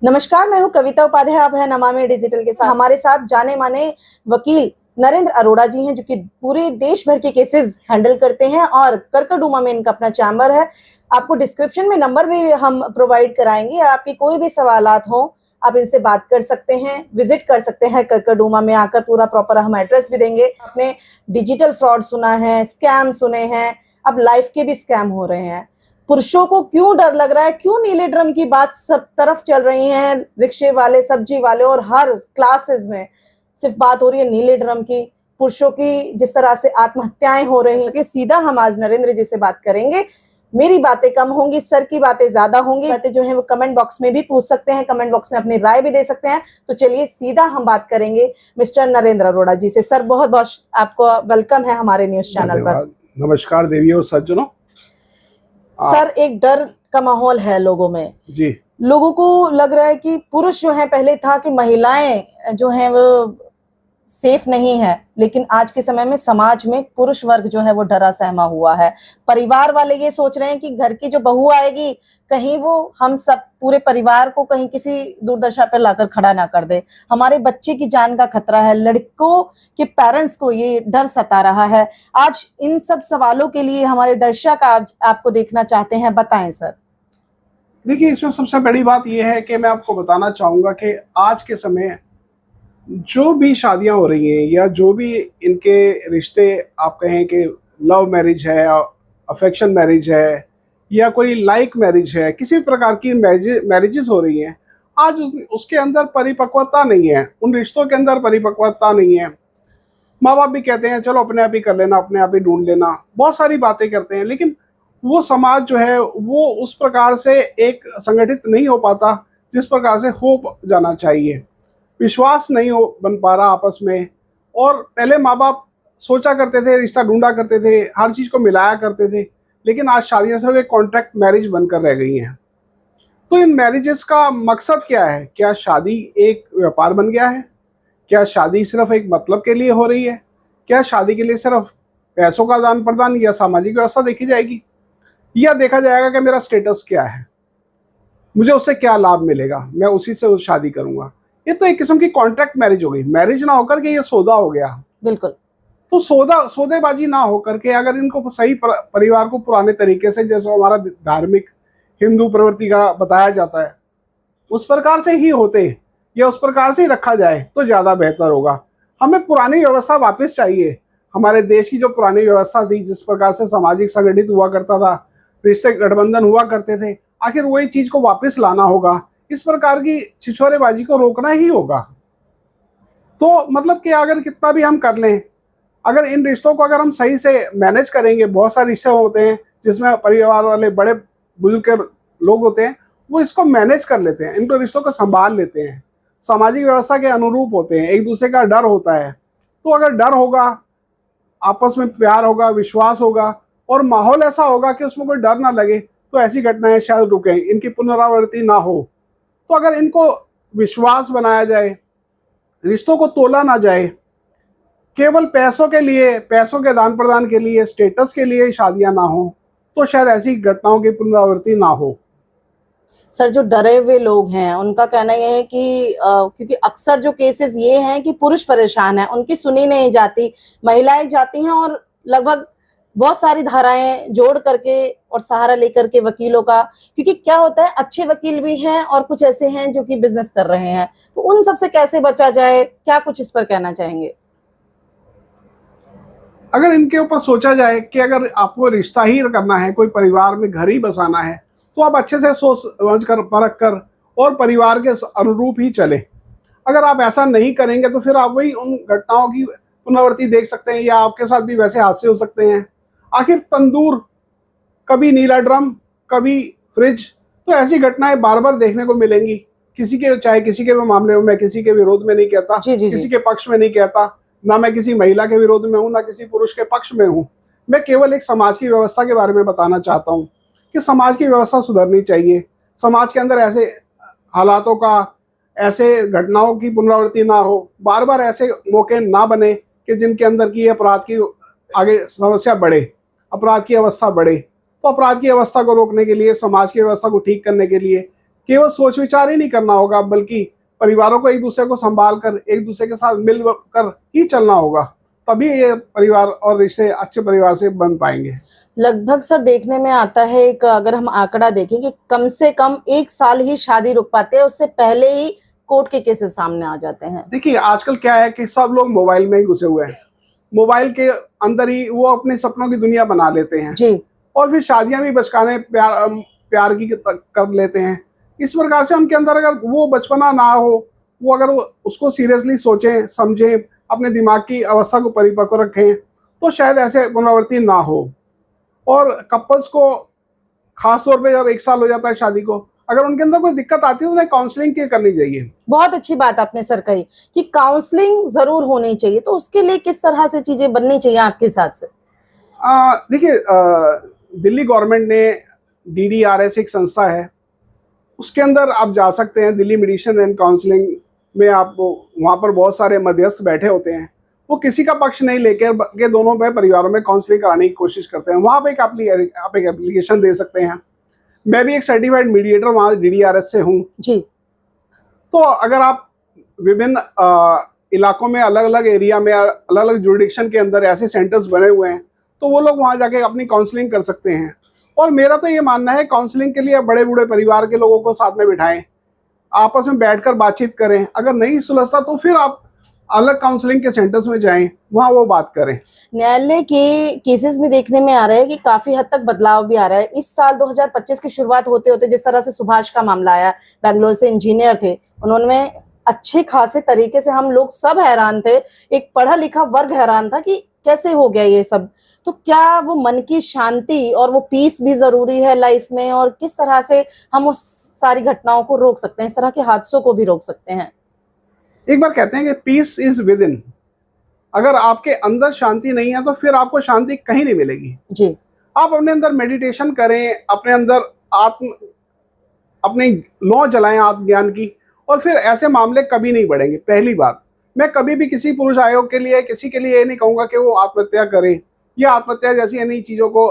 नमस्कार, मैं हूँ कविता उपाध्याय। आप है नमामि डिजिटल के साथ। हमारे साथ जाने माने वकील नरेंद्र अरोड़ा जी हैं, जो कि हमारे साथ जाने माने वकील नरेंद्र अरोड़ा जी हैं, जो कि पूरे देश भर के केसेस हैंडल करते हैं और करकरडूमा में इनका अपना चैम्बर है। आपको डिस्क्रिप्शन में नंबर भी हम प्रोवाइड कराएंगे। आपके कोई भी सवालात हो, आप इनसे बात कर सकते हैं, विजिट कर सकते हैं करकरडूमा में आकर। पूरा प्रॉपर हम एड्रेस भी देंगे। आपने डिजिटल फ्रॉड सुना है, स्कैम सुने हैं, अब लाइफ के भी स्कैम हो रहे हैं। पुरुषों को क्यों डर लग रहा है, क्यों नीले ड्रम की बात सब तरफ चल रही है, रिक्शे वाले, सब्जी वाले और हर क्लासेस में सिर्फ बात हो रही है नीले ड्रम की। पुरुषों की जिस तरह से आत्महत्याएं हो रही हैं, सीधा हम आज नरेंद्र जी से बात करेंगे। मेरी बातें कम होंगी, सर की बातें ज्यादा होंगी। बातें जो है वो कमेंट बॉक्स में भी पूछ सकते हैं, कमेंट बॉक्स में अपनी राय भी दे सकते हैं। तो चलिए सीधा हम बात करेंगे मिस्टर नरेंद्र अरोड़ा जी से। सर, बहुत बहुत आपको वेलकम है हमारे न्यूज चैनल पर। नमस्कार देवियों सज्जनों। सर, एक डर का माहौल है लोगों में जी। लोगों को लग रहा है कि पुरुष जो है, पहले था कि महिलाएं जो हैं वो सेफ नहीं है, लेकिन आज के समय में समाज में पुरुष वर्ग जो है वो डरा सहमा हुआ है। परिवार वाले ये सोच रहे हैं कि घर की जो बहू आएगी, कहीं वो हम सब पूरे परिवार को कहीं किसी दुर्दशा पर लाकर खड़ा ना कर दे। हमारे बच्चे की जान का खतरा है, लड़कों के पेरेंट्स को ये डर सता रहा है। आज इन सब सवालों के लिए हमारे दर्शक आज आपको देखना चाहते हैं, बताएं सर। देखिए, इसमें सबसे बड़ी बात यह है कि मैं आपको बताना चाहूंगा कि आज के समय जो भी शादियां हो रही हैं या जो भी इनके रिश्ते, आप कहें कि लव मैरिज है, अफेक्शन मैरिज है या कोई लाइक मैरिज है, किसी प्रकार की मैरिजेस हो रही हैं, आज उसके अंदर परिपक्वता नहीं है, उन रिश्तों के अंदर परिपक्वता नहीं है। माँ बाप भी कहते हैं चलो अपने आप ही कर लेना, अपने आप ही ढूंढ लेना, बहुत सारी बातें करते हैं, लेकिन वो समाज जो है वो उस प्रकार से एक संगठित नहीं हो पाता जिस प्रकार से हो जाना चाहिए। विश्वास नहीं हो बन पा रहा आपस में। और पहले माँ बाप सोचा करते थे, रिश्ता ढूंढा करते थे, हर चीज़ को मिलाया करते थे, लेकिन आज शादियां सिर्फ एक कॉन्ट्रैक्ट मैरिज बनकर रह गई हैं। तो इन मैरिजेस का मकसद क्या है? क्या शादी एक व्यापार बन गया है? क्या शादी सिर्फ एक मतलब के लिए हो रही है? क्या शादी के लिए सिर्फ पैसों का आदान प्रदान या सामाजिक व्यवस्था देखी जाएगी, या देखा जाएगा कि मेरा स्टेटस क्या है, मुझे उससे क्या लाभ मिलेगा, मैं उसी से शादी करूंगा? ये तो एक किस्म की कॉन्ट्रैक्ट मैरिज हो गई। मैरिज ना होकर के ये सौदा हो गया। बिल्कुल। तो सौदेबाजी ना होकर के अगर इनको सही परिवार को पुराने तरीके से, जैसे हमारा धार्मिक हिंदू प्रवृत्ति का बताया जाता है, उस प्रकार से ही होते या उस प्रकार से ही रखा जाए तो ज्यादा बेहतर होगा। हमें पुरानी व्यवस्था वापस चाहिए। हमारे देश की जो पुरानी व्यवस्था थी, जिस प्रकार से सामाजिक संगठित हुआ करता था, रिश्ते गठबंधन हुआ करते थे, आखिर वही चीज को वापस लाना होगा। इस प्रकार की छिछोरेबाजी को रोकना ही होगा। तो मतलब कि अगर कितना भी हम कर लें, अगर इन रिश्तों को अगर हम सही से मैनेज करेंगे, बहुत सारे रिश्ते होते हैं जिसमें परिवार वाले बड़े बुजुर्ग के लोग होते हैं, वो इसको मैनेज कर लेते हैं, इनको रिश्तों को संभाल लेते हैं, सामाजिक व्यवस्था के अनुरूप होते हैं, एक दूसरे का डर होता है। तो अगर डर होगा, आपस में प्यार होगा, विश्वास होगा और माहौल ऐसा होगा कि उसमें कोई डर ना लगे, तो ऐसी घटनाएं शायद रुकें, इनकी पुनरावृत्ति ना हो। तो अगर इनको विश्वास बनाया जाए, रिश्तों को तोला ना जाए, केवल पैसों के लिए, पैसों के आदान प्रदान के लिए, स्टेटस के लिए शादियां ना हो, तो शायद ऐसी घटनाओं की पुनरावृत्ति ना हो। सर, जो डरे हुए लोग हैं उनका कहना यह है कि क्योंकि अक्सर जो केसेस ये हैं कि पुरुष परेशान है, उनकी सुनी नहीं जाती, महिलाएं जाती हैं और लगभग बहुत सारी धाराएं जोड़ करके और सहारा लेकर के वकीलों का। क्योंकि क्या होता है, अच्छे वकील भी हैं और कुछ ऐसे हैं जो कि बिजनेस कर रहे हैं, तो उन सब से कैसे बचा जाए, क्या कुछ इस पर कहना चाहेंगे? अगर इनके ऊपर सोचा जाए कि अगर आपको रिश्ता ही करना है, कोई परिवार में घर ही बसाना है, तो आप अच्छे से सोच समझ कर, परख कर और परिवार के अनुरूप ही चले। अगर आप ऐसा नहीं करेंगे तो फिर आप वही उन घटनाओं की पुनरावृत्ति देख सकते हैं, या आपके साथ भी वैसे हादसे हो सकते हैं। आखिर तंदूर, कभी नीला ड्रम, कभी फ्रिज, तो ऐसी घटनाएं बार बार देखने को मिलेंगी। किसी के, चाहे किसी के भी मामले में, मैं किसी के विरोध में नहीं कहता, किसी के पक्ष में नहीं कहता, ना मैं किसी महिला के विरोध में हूं, ना किसी पुरुष के पक्ष में हूं। मैं केवल एक समाज की व्यवस्था के बारे में बताना चाहता हूं कि समाज की व्यवस्था सुधरनी चाहिए। समाज के अंदर ऐसे हालातों का, ऐसे घटनाओं की पुनरावृत्ति ना हो, बार बार ऐसे मौके ना बने कि जिनके अंदर की अपराध की आगे समस्या बढ़े, अपराध की अवस्था बढ़े। तो अपराध की अवस्था को रोकने के लिए, समाज की व्यवस्था को ठीक करने के लिए केवल सोच विचार ही नहीं करना होगा, बल्कि परिवारों को एक दूसरे को संभाल कर, एक दूसरे के साथ मिल कर ही चलना होगा, तभी ये परिवार और रिश्ते अच्छे परिवार से बन पाएंगे। लगभग सर देखने में आता है, एक अगर हम आंकड़ा देखें कि कम से कम 1 साल ही शादी रुक पाते हैं, उससे पहले ही कोर्ट के केसेस सामने आ जाते हैं। देखिए आजकल क्या है कि सब लोग मोबाइल में ही घुसे हुए हैं, मोबाइल के अंदर ही वो अपने सपनों की दुनिया बना लेते हैं जी। और फिर शादियां भी बचकाने प्यार की कर लेते हैं। इस प्रकार से उनके अंदर अगर वो बचपना ना हो, वो अगर वो उसको सीरियसली सोचें, समझें, अपने दिमाग की अवस्था को परिपक्व रखें, तो शायद ऐसे पुनरावृत्ति ना हो। और कपल्स को खास तौर पे जब 1 साल हो जाता है शादी को, अगर उनके अंदर कोई दिक्कत आती है तो उन्हें काउंसलिंग करनी चाहिए। बहुत अच्छी बात आपने सर कही कि काउंसलिंग जरूर होनी चाहिए, तो उसके लिए किस तरह से चीजें बननी चाहिए आपके हिसाब से? देखिए दिल्ली गवर्नमेंट ने DDRS एक संस्था है, उसके अंदर आप जा सकते हैं। दिल्ली मेडिसिन एंड काउंसलिंग में आप वहाँ पर बहुत सारे मध्यस्थ बैठे होते हैं, वो किसी का पक्ष नहीं लेकर के दोनों में परिवारों में काउंसलिंग कराने की कोशिश करते हैं। वहाँ पे आप एक एप्लीकेशन दे सकते हैं। मैं भी एक सर्टिफाइड मीडिएटर वहाँ DDRS से हूँ जी। तो अगर आप विभिन्न इलाकों में, अलग अलग एरिया में, अलग अलग जुरिडिक्शन के अंदर ऐसे सेंटर्स बने हुए हैं, तो वो लोग वहाँ जाके अपनी काउंसलिंग कर सकते हैं। और मेरा तो ये मानना है काउंसलिंग के लिए बड़े बूढ़े परिवार के लोगों को साथ में बिठाएं, आपस में बैठकर बातचीत करें। अगर नहीं सुलझता तो फिर आप अलग काउंसलिंग के सेंटर्स में जाएं, वहाँ वो बात करें। न्यायालय के केसेस में देखने में आ रहा है कि काफी हद तक बदलाव भी आ रहा है। इस साल 2025 की शुरुआत होते होते जिस तरह से सुभाष का मामला आया, बैंगलोर से इंजीनियर थे, उन्होंने अच्छे खासे तरीके से, हम लोग सब हैरान थे, एक पढ़ा लिखा वर्ग हैरान था कि कैसे हो गया ये सब। तो क्या वो मन की शांति और वो पीस भी जरूरी है लाइफ में, और किस तरह से हम उस सारी घटनाओं को रोक सकते हैं, इस तरह के हादसों को भी रोक सकते हैं? एक बार कहते हैं कि पीस इज विद इन। अगर आपके अंदर शांति नहीं है तो फिर आपको शांति कहीं नहीं मिलेगी। जी। आप अपने अंदर मेडिटेशन करें, अपने अंदर अपनी लौ जलाएं आत्मज्ञान की, और फिर ऐसे मामले कभी नहीं बढ़ेंगे। पहली बात, मैं कभी भी किसी पुरुष आयोग के लिए, किसी के लिए ये नहीं कहूंगा कि वो आत्महत्या करे या आत्महत्या जैसी अन्य चीजों को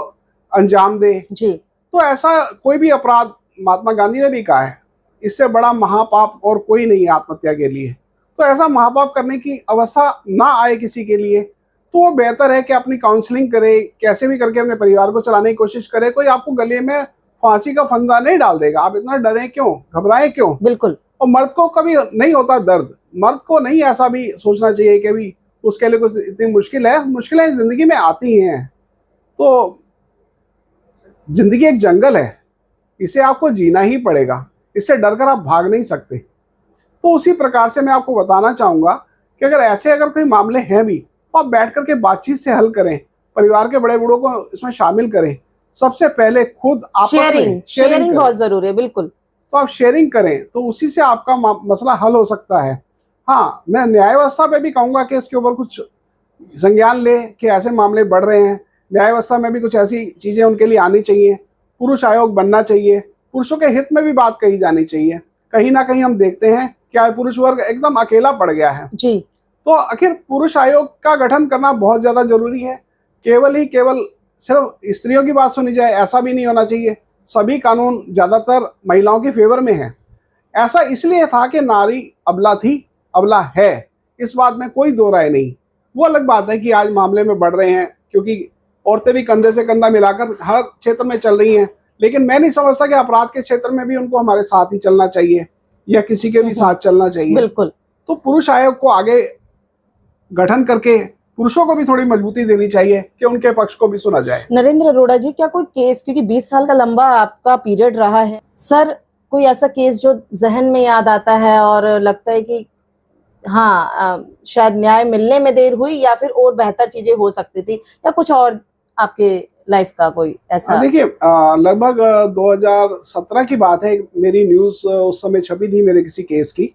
अंजाम दे। जी। तो ऐसा कोई भी अपराध, महात्मा गांधी ने भी कहा है, इससे बड़ा महापाप और कोई नहीं है आत्महत्या के लिए। तो ऐसा महापाप करने की अवस्था ना आए किसी के लिए, तो वो बेहतर है कि अपनी काउंसलिंग करे, कैसे भी करके अपने परिवार को चलाने की कोशिश करे। कोई आपको गले में फांसी का फंदा नहीं डाल देगा, आप इतना डरें क्यों, घबराएं क्यों? बिल्कुल। और मर्द को कभी नहीं होता दर्द, मर्द को नहीं ऐसा भी सोचना चाहिए कि भी उसके लिए कुछ इतनी मुश्किलें जिंदगी में आती हैं। तो जिंदगी एक जंगल है, इसे आपको जीना ही पड़ेगा, इससे डरकर आप भाग नहीं सकते। तो उसी प्रकार से मैं आपको बताना चाहूंगा कि अगर कोई मामले हैं भी, तो आप बैठ करके बातचीत से हल करें, परिवार के बड़े बूढ़ों को इसमें शामिल करें। सबसे पहले खुद आप शेयरिंग बहुत जरूरी है। बिल्कुल। तो आप शेयरिंग करें, तो उसी से आपका मसला हल हो सकता है। हाँ, मैं न्याय व्यवस्था पे भी कहूंगा कि इसके ऊपर कुछ संज्ञान ले कि ऐसे मामले बढ़ रहे हैं। न्याय व्यवस्था में भी कुछ ऐसी चीजें उनके लिए आनी चाहिए, पुरुष आयोग बनना चाहिए, पुरुषों के हित में भी बात कही जानी चाहिए। कहीं ना कहीं हम देखते हैं कि पुरुष वर्ग एकदम अकेला पड़ गया है। जी। तो आखिर पुरुष आयोग का गठन करना बहुत ज्यादा जरूरी है। केवल सिर्फ स्त्रियों की बात सुनी जाए, ऐसा भी नहीं होना चाहिए। सभी कानून ज्यादातर महिलाओं के फेवर में है। ऐसा इसलिए था कि नारी अबला थी, अबला है, इस बात में कोई दो राय नहीं। वो अलग बात है कि आज मामले में बढ़ रहे हैं, क्योंकि औरतें भी कंधे से कंधा मिलाकर हर क्षेत्र में चल रही हैं। लेकिन मैं नहीं समझता कि अपराध के क्षेत्र में भी उनको हमारे साथ ही चलना चाहिए या किसी के भी साथ चलना चाहिए। बिल्कुल। तो पुरुष आयोग को आगे गठन करके पुरुषों को भी थोड़ी मजबूती देनी चाहिए कि उनके पक्ष को भी सुना जाए। नरेंद्र अरोड़ा जी, क्या कोई केस, क्योंकि 20 साल का लंबा आपका पीरियड रहा है सर, कोई ऐसा केस जो जहन में याद आता है और लगता है कि हाँ शायद न्याय मिलने में देर हुई या फिर और बेहतर चीजें हो सकती थी, या कुछ और आपके लाइफ का कोई ऐसा? देखिए लगभग 2017 की बात है, मेरी न्यूज उस समय छपी थी मेरे किसी केस की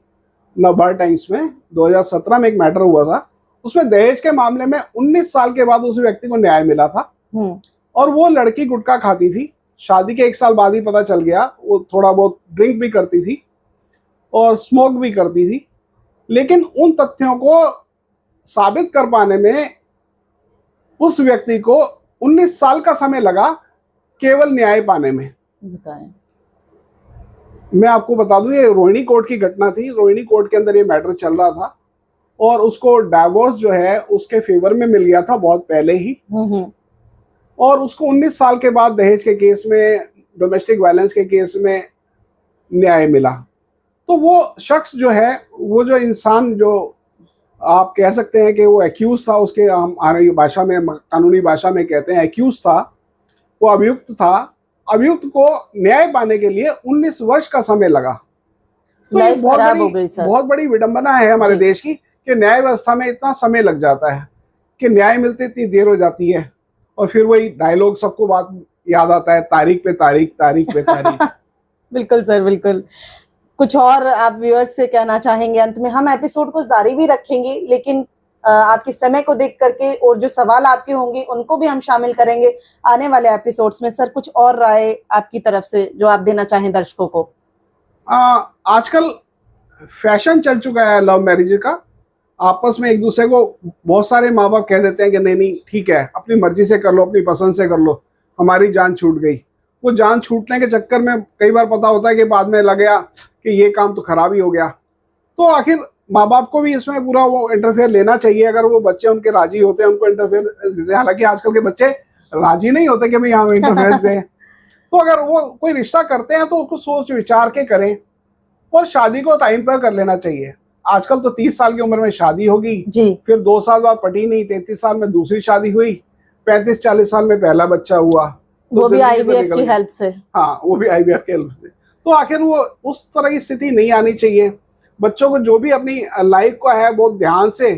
नवभारत टाइम्स में। 2017 में एक मैटर हुआ था, उसमें दहेज के मामले में 19 साल के बाद उस व्यक्ति को न्याय मिला था। और वो लड़की गुटखा खाती थी, शादी के 1 साल बाद ही पता चल गया। वो थोड़ा बहुत ड्रिंक भी करती थी और स्मोक भी करती थी। लेकिन उन तथ्यों को साबित कर पाने में उस व्यक्ति को 19 साल का समय लगा, केवल न्याय पाने में। बताएं। मैं आपको बता दूं, ये रोहिणी कोर्ट की घटना थी। रोहिणी कोर्ट के अंदर ये मैटर चल रहा था और उसको डाइवोर्स जो है उसके फेवर में मिल गया था बहुत पहले ही। और उसको 19 साल के बाद दहेज के केस में, डोमेस्टिक वायलेंस के केस में न्याय मिला। तो वो शख्स जो है, वो जो इंसान जो आप कह सकते हैं कि वो एक्यूज था, उसके हमारी भाषा में, कानूनी भाषा में कहते हैं एक्यूज था, वो अभियुक्त था। अभियुक्त को न्याय पाने के लिए 19 वर्ष का समय लगा। तो ये बहुत बड़ी विडंबना है हमारे देश की कि न्याय व्यवस्था में इतना समय लग जाता है कि न्याय मिलते इतनी देर हो जाती है। और फिर वही डायलॉग सबको बात याद आता है, तारीख पे तारीख, तारीख पे तारीख। बिल्कुल सर, बिल्कुल। कुछ और आप व्यूअर्स से कहना चाहेंगे अंत में? हम एपिसोड को जारी भी रखेंगे, लेकिन आपके समय को देख करके और जो सवाल आपके होंगे उनको भी हम शामिल करेंगे आने वाले एपिसोड्स में। सर, कुछ और राय आपकी तरफ से जो आप देना चाहें दर्शकों को? आजकल फैशन चल चुका है लव मैरिज का। आपस में एक दूसरे को बहुत सारे माँ बाप कह देते हैं कि नहीं नहीं ठीक है, अपनी मर्जी से कर लो, अपनी पसंद से कर लो, हमारी जान छूट गई। वो जान छूटने के चक्कर में कई बार पता होता है कि बाद में लग गया कि ये काम तो खराब ही हो गया। तो आखिर माँ बाप को भी इसमें पूरा वो इंटरफेयर लेना चाहिए। अगर वो बच्चे उनके राजी होते हैं, उनको इंटरफेयर देते हैं। हालांकि आजकल के बच्चे राजी नहीं होते कि भाई हम इंटरफेयर दें। तो अगर वो कोई रिश्ता करते हैं तो उसको सोच विचार के करें और शादी को टाइम पर कर लेना चाहिए। आजकल तो 30 साल की उम्र में शादी होगी, फिर 2 साल बाद पटी नहीं, 33 साल में दूसरी शादी हुई, 35-40 साल में पहला बच्चा हुआ, वो भी आईवीएफ की हेल्प से। हाँ, वो भी आईवीएफ की हेल्प से। तो आखिर वो उस तरह की स्थिति नहीं आनी चाहिए। बच्चों को जो भी अपनी लाइफ को है बहुत ध्यान से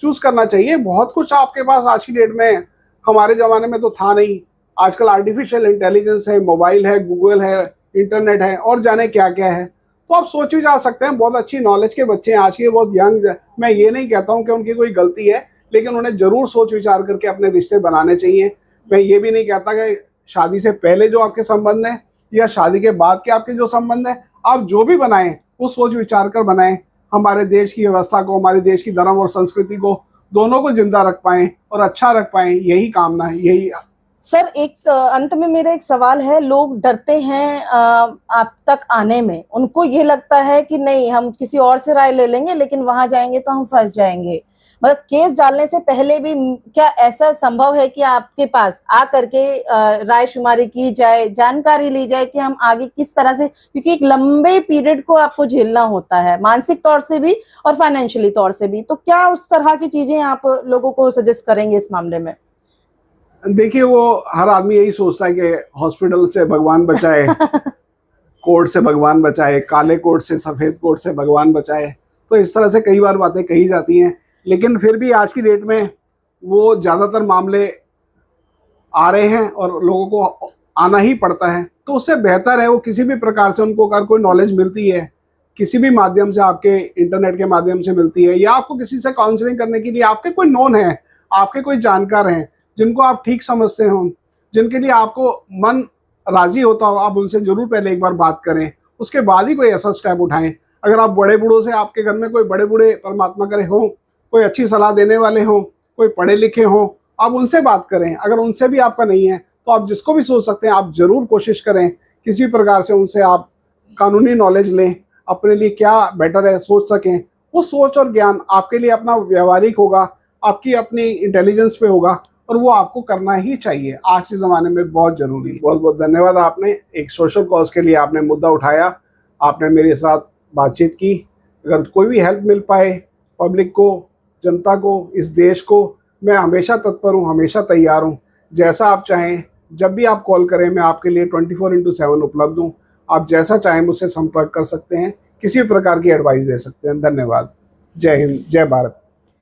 चूज करना चाहिए। बहुत कुछ आपके पास आज की डेट में, हमारे जमाने में तो था नहीं। आजकल आर्टिफिशियल इंटेलिजेंस है, मोबाइल है, गूगल है, इंटरनेट है और जाने क्या क्या है। तो आप सोच भी जा सकते हैं। बहुत अच्छी नॉलेज के बच्चे हैं आज के, बहुत यंग। मैं ये नहीं कहता हूँ कि उनकी कोई गलती है, लेकिन उन्हें जरूर सोच विचार करके अपने रिश्ते बनाने चाहिए। मैं ये भी नहीं कहता कि शादी से पहले जो आपके संबंध है या शादी के बाद के आपके जो संबंध है, आप जो भी बनाएं वो सोच विचार कर बनाएं। हमारे देश की व्यवस्था को, हमारे देश की धर्म और संस्कृति को, दोनों को जिंदा रख पाएं और अच्छा रख पाएं, यही कामना है, यही। सर, एक अंत में मेरा एक सवाल है। लोग डरते हैं आप तक आने में। उनको ये लगता है कि नहीं, हम किसी और से राय ले लेंगे, लेकिन वहां जाएंगे तो हम फंस जाएंगे। मतलब केस डालने से पहले भी क्या ऐसा संभव है कि आपके पास आ करके राय शुमारी की जाए, जानकारी ली जाए कि हम आगे किस तरह से, क्योंकि एक लंबे पीरियड को आपको झेलना होता है, मानसिक तौर से भी और फाइनेंशियली तौर से भी। तो क्या उस तरह की चीजें आप लोगों को सजेस्ट करेंगे इस मामले में? देखिए, वो हर आदमी यही सोचता है कि हॉस्पिटल से भगवान बचाए, कोर्ट से भगवान बचाए, काले कोर्ट से सफेद कोर्ट से भगवान बचाए। तो इस तरह से कई बार बातें कही जाती हैं, लेकिन फिर भी आज की डेट में वो ज़्यादातर मामले आ रहे हैं और लोगों को आना ही पड़ता है। तो उससे बेहतर है वो किसी भी प्रकार से, उनको अगर कोई नॉलेज मिलती है किसी भी माध्यम से, आपके इंटरनेट के माध्यम से मिलती है, या आपको किसी से काउंसलिंग करने के लिए आपके कोई नोन है, आपके कोई जानकार हैं जिनको आप ठीक समझते हो, जिनके लिए आपको मन राजी होता हो, आप उनसे जरूर पहले एक बार बात करें, उसके बाद ही कोई ऐसा स्टेप उठाएं। अगर आप बड़े बूढ़ों से, आपके घर में कोई बड़े बूढ़े परमात्मा करे हो, कोई अच्छी सलाह देने वाले हो, कोई पढ़े लिखे हो, आप उनसे बात करें। अगर उनसे भी आपका नहीं है तो आप जिसको भी सोच सकते हैं, आप जरूर कोशिश करें किसी प्रकार से उनसे आप कानूनी नॉलेज लें, अपने लिए क्या बेटर है सोच सकें। वो सोच और ज्ञान आपके लिए अपना व्यवहारिक होगा, आपकी अपनी इंटेलिजेंस पे होगा, और वो आपको करना ही चाहिए। आज के ज़माने में बहुत ज़रूरी। बहुत बहुत धन्यवाद। आपने एक सोशल कॉज के लिए आपने मुद्दा उठाया, आपने मेरे साथ बातचीत की। अगर कोई भी हेल्प मिल पाए पब्लिक को, जनता को, इस देश को, मैं हमेशा तत्पर हूँ, हमेशा तैयार हूँ। जैसा आप चाहें, जब भी आप कॉल करें, मैं आपके लिए 24/7 उपलब्ध हूँ। आप जैसा चाहें मुझसे संपर्क कर सकते हैं, किसी प्रकार की एडवाइस दे सकते हैं। धन्यवाद। जय हिंद, जय भारत।